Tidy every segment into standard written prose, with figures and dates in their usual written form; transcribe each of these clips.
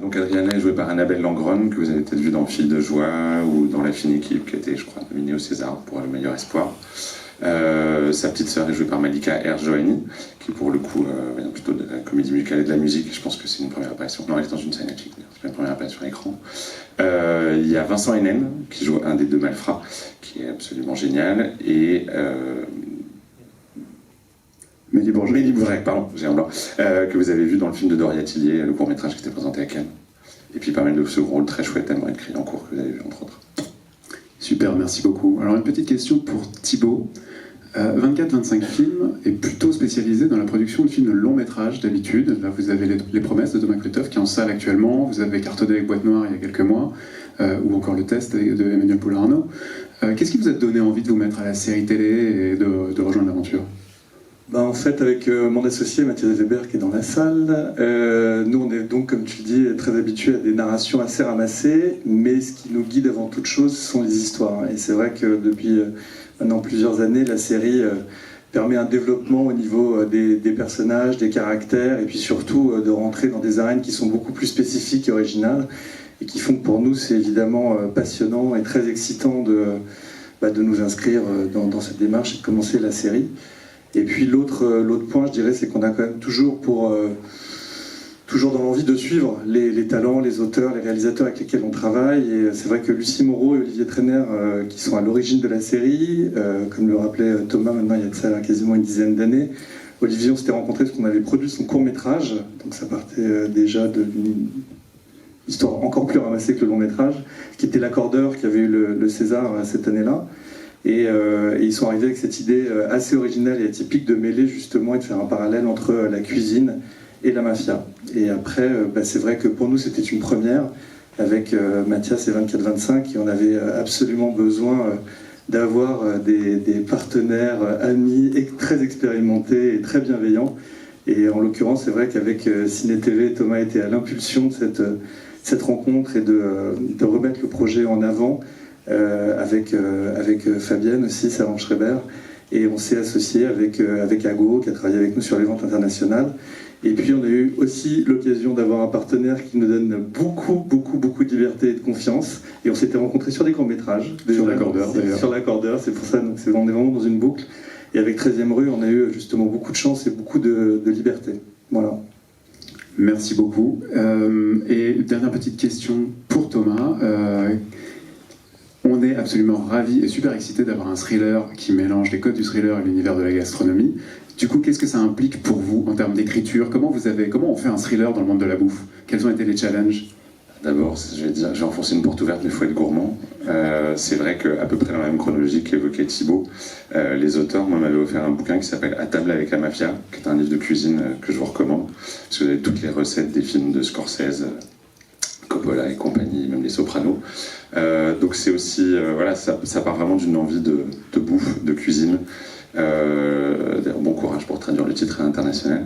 Donc Adriana est jouée par Annabelle Langron, que vous avez peut-être vu dans Fille de joie ou dans La fine équipe, qui a été, je crois, nominée au César pour le meilleur espoir. Sa petite sœur est jouée par Malika Erjoani, qui pour le coup vient plutôt de la comédie musicale et de la musique. Je pense que c'est une première apparition. Non, elle est dans une scène chick, c'est une première apparition à l'écran. Il y a Vincent Hénen, qui joue un des deux malfrats, qui est absolument génial. Et Mélie Bourget, pardon, j'ai un blanc, que vous avez vu dans le film de Doria Tillier, le court-métrage qui était présenté à Cannes. Et puis pas mal de second rôles très chouettes, Anne-Marie de Criancourt, que vous avez vu entre autres. Super, merci beaucoup. Alors une petite question pour Thibaut. 24-25 films est plutôt spécialisé dans la production de films long métrage d'habitude. Là vous avez les promesses de Thomas Krutov qui est en salle actuellement, vous avez Cartonné avec Boîte Noire il y a quelques mois, ou encore Le Test de Emmanuel Poulain-Arnaud. Qu'est-ce qui vous a donné envie de vous mettre à la série télé et de rejoindre l'aventure ? En fait, avec mon associé Mathias Weber qui est dans la salle, nous on est donc, comme tu le dis, très habitués à des narrations assez ramassées, mais ce qui nous guide avant toute chose, ce sont les histoires. Et c'est vrai que depuis maintenant plusieurs années, la série permet un développement au niveau des personnages, des caractères, et puis surtout de rentrer dans des arènes qui sont beaucoup plus spécifiques et originales, et qui font que pour nous c'est évidemment passionnant et très excitant de nous inscrire dans cette démarche et de commencer la série. Et puis l'autre point, je dirais, c'est qu'on a quand même toujours dans l'envie de suivre les talents, les auteurs, les réalisateurs avec lesquels on travaille. Et c'est vrai que Lucie Moreau et Olivier Trainer, qui sont à l'origine de la série, comme le rappelait Thomas, maintenant il y a de ça quasiment une dizaine d'années, Olivier, on s'était rencontrés parce qu'on avait produit son court-métrage, donc ça partait déjà d'une histoire encore plus ramassée que le long-métrage, qui était L'Accordeur, qui avait eu le César cette année-là. Et ils sont arrivés avec cette idée assez originale et atypique de mêler justement et de faire un parallèle entre la cuisine et la mafia. Et après, c'est vrai que pour nous c'était une première avec Mathias et 24-25 et on avait absolument besoin d'avoir des partenaires amis très expérimentés et très bienveillants. Et en l'occurrence, c'est vrai qu'avec Ciné TV, Thomas était à l'impulsion de cette rencontre et de remettre le projet en avant. Avec Fabienne aussi, Sarah Schreiber, et on s'est associé avec Ago qui a travaillé avec nous sur les ventes internationales. Et puis on a eu aussi l'occasion d'avoir un partenaire qui nous donne beaucoup de liberté et de confiance, et on s'était rencontrés sur des courts-métrages. Sur L'Accordeur d'ailleurs. Sur L'Accordeur, c'est pour ça, donc on est vraiment dans une boucle. Et avec 13e rue, on a eu justement beaucoup de chance et beaucoup de liberté. Voilà. Merci beaucoup. Et dernière petite question pour Thomas. On est absolument ravis et super excités d'avoir un thriller qui mélange les codes du thriller et l'univers de la gastronomie. Du coup, qu'est-ce que ça implique pour vous en termes d'écriture ? Comment on fait un thriller dans le monde de la bouffe ? Quels ont été les challenges ? D'abord, j'ai enfoncé une porte ouverte, mais il faut être gourmand. C'est vrai qu'à peu près dans la même chronologie qu'évoquait Thibaut, les auteurs m'avaient offert un bouquin qui s'appelle À table avec la mafia, qui est un livre de cuisine que je vous recommande, parce que vous avez toutes les recettes des films de Scorsese, Coppola et compagnie, même les Sopranos. Donc c'est aussi, ça part vraiment d'une envie de bouffe, de cuisine. D'ailleurs, bon courage pour traduire le titre international.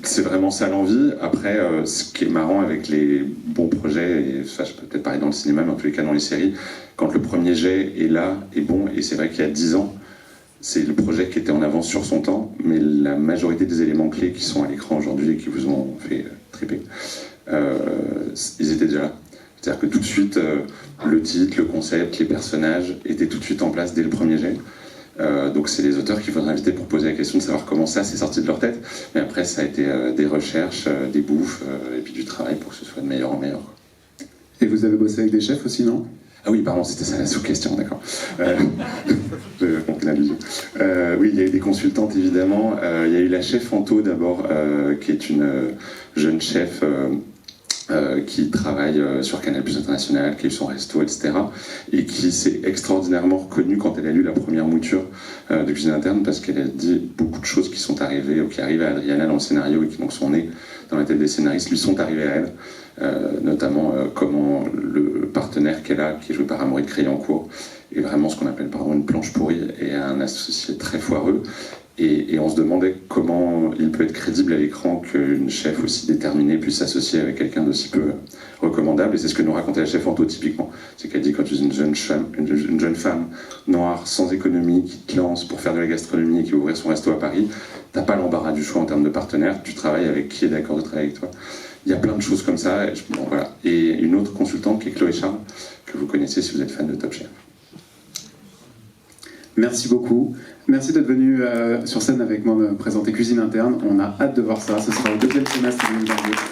C'est vraiment ça l'envie. Après, ce qui est marrant avec les bons projets, et ça je peux peut-être parler dans le cinéma, mais en tous les cas dans les séries, quand le premier jet est là, est bon, et c'est vrai qu'il y a 10 ans, c'est le projet qui était en avance sur son temps, mais la majorité des éléments clés qui sont à l'écran aujourd'hui et qui vous ont fait triper, ils étaient déjà là. C'est-à-dire que tout de suite, le titre, le concept, les personnages étaient tout de suite en place dès le premier jet. Donc c'est les auteurs qu'il faudrait inviter pour poser la question de savoir comment ça s'est sorti de leur tête. Mais après, ça a été des recherches, des bouffes, et puis du travail pour que ce soit de meilleur en meilleur. Et vous avez bossé avec des chefs aussi, non ? Ah oui, pardon, c'était ça la sous-question, d'accord. Oui, il y a eu des consultantes, évidemment. Il y a eu la chef Anto, d'abord, qui est une jeune chef qui travaille sur Canal+ International, qui a eu son resto, etc. Et qui s'est extraordinairement reconnue quand elle a lu la première mouture de Cuisine Interne, parce qu'elle a dit beaucoup de choses qui sont arrivées, ou qui arrivent à Adriana dans le scénario, et qui donc sont nées dans la tête des scénaristes, lui sont arrivées à elle. Notamment comment le partenaire qu'elle a, qui est joué par Amaury de Criancourt, est vraiment ce qu'on appelle une planche pourrie, et un associé très foireux. Et on se demandait comment il peut être crédible à l'écran qu'une chef aussi déterminée puisse s'associer avec quelqu'un d'aussi peu recommandable. Et c'est ce que nous racontait la chef Anto typiquement. C'est qu'elle dit, quand tu es une jeune femme noire, sans économie, qui te lance pour faire de la gastronomie et qui va ouvrir son resto à Paris, t'as pas l'embarras du choix en termes de partenaire, tu travailles avec qui est d'accord de travailler avec toi. il y a plein de choses comme ça. Bon, voilà. Et une autre consultante qui est Chloé Charles, que vous connaissez si vous êtes fan de Top Chef. Merci beaucoup. Merci d'être venu sur scène avec moi me présenter Cuisine Interne. On a hâte de voir ça. Ce sera au 2e semestre 2022.